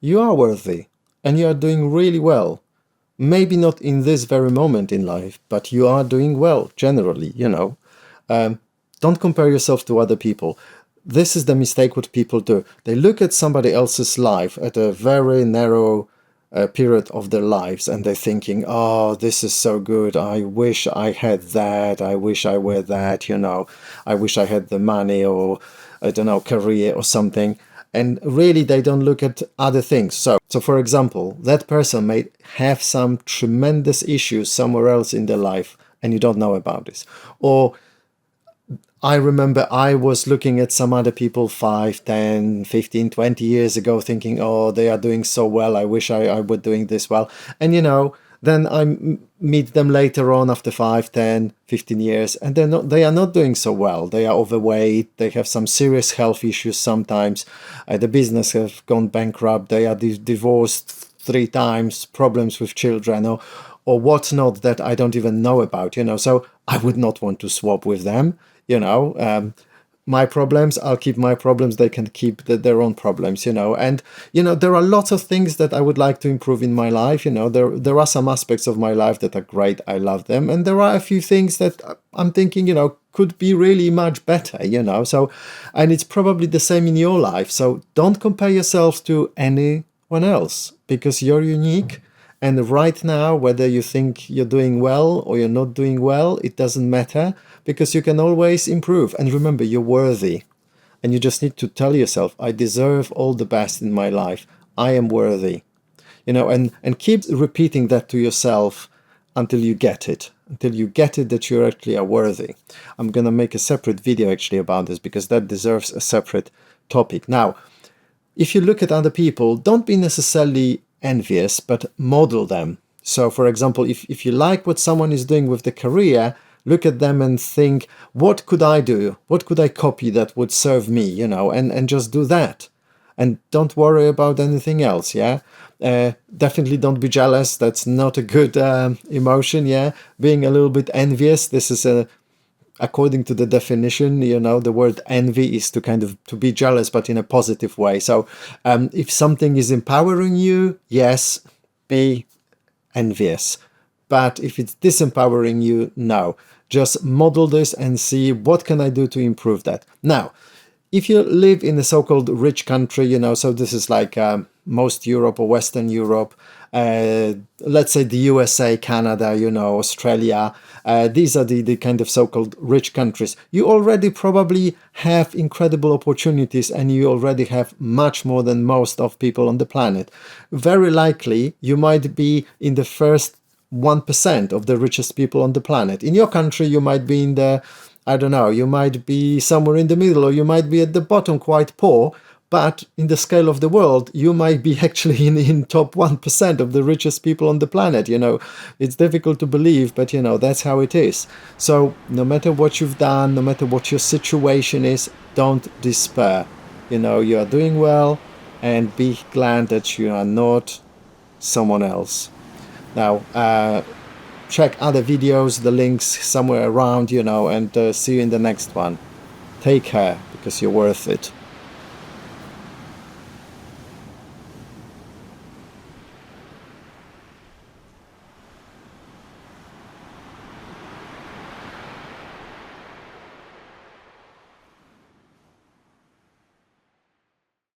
You are worthy and you are doing really well. Maybe not in this very moment in life, but you are doing well generally, you know. Don't compare yourself to other people. This is the mistake what people do. They look at somebody else's life at a very narrow period of their lives and they're thinking, oh, this is so good. I wish I had that. I wish I were that, you know. I wish I had the money or, I don't know, career or something. And really, they don't look at other things. So for example, that person may have some tremendous issues somewhere else in their life and you don't know about this. Or I remember I was looking at some other people 5, 10, 15, 20 years ago thinking, oh, they are doing so well. I wish I were doing this well. And, you know, then I meet them later on after 5, 10, 15 years and they are not doing so well. They are overweight. They have some serious health issues sometimes. The business have gone bankrupt. They are divorced 3 times, problems with children or whatnot that I don't even know about, you know. So I would not want to swap with them. You know, my problems, I'll keep my problems. They can keep their own problems, you know. And, you know, there are lots of things that I would like to improve in my life. You know, there are some aspects of my life that are great. I love them. And there are a few things that I'm thinking, you know, could be really much better, you know. So, and it's probably the same in your life. So don't compare yourself to anyone else because you're unique. And right now, whether you think you're doing well or you're not doing well, it doesn't matter because you can always improve. And remember, you're worthy. And you just need to tell yourself, I deserve all the best in my life. I am worthy. You know, and keep repeating that to yourself until you get it. Until you get it that you actually are worthy. I'm going to make a separate video actually about this because that deserves a separate topic. Now, if you look at other people, don't be necessarily envious, but model them. So, for example, if you like what someone is doing with the career, look at them and think, what could I do? What could I copy that would serve me, you know, and just do that. And don't worry about anything else, yeah? Definitely don't be jealous. That's not a good emotion, yeah? Being a little bit envious, this is according to the definition, you know, the word envy is to kind of to be jealous, but in a positive way. So if something is empowering you, yes, be envious. But if it's disempowering you, no. Just model this and see what can I do to improve that. Now, if you live in a so-called rich country, you know, so this is like most Europe or Western Europe, let's say the USA, Canada, you know, Australia, these are the kind of so-called rich countries. You already probably have incredible opportunities and you already have much more than most of people on the planet. Very likely you might be in the first 1% of the richest people on the planet. In your country, you might be in the, I don't know, you might be somewhere in the middle or you might be at the bottom, quite poor. But in the scale of the world, you might be actually in top 1% of the richest people on the planet. You know, it's difficult to believe, but you know, that's how it is. So no matter what you've done, no matter what your situation is, don't despair. You know, you are doing well and be glad that you are not someone else. Now, check other videos, the links somewhere around, you know, and see you in the next one. Take care because you're worth it.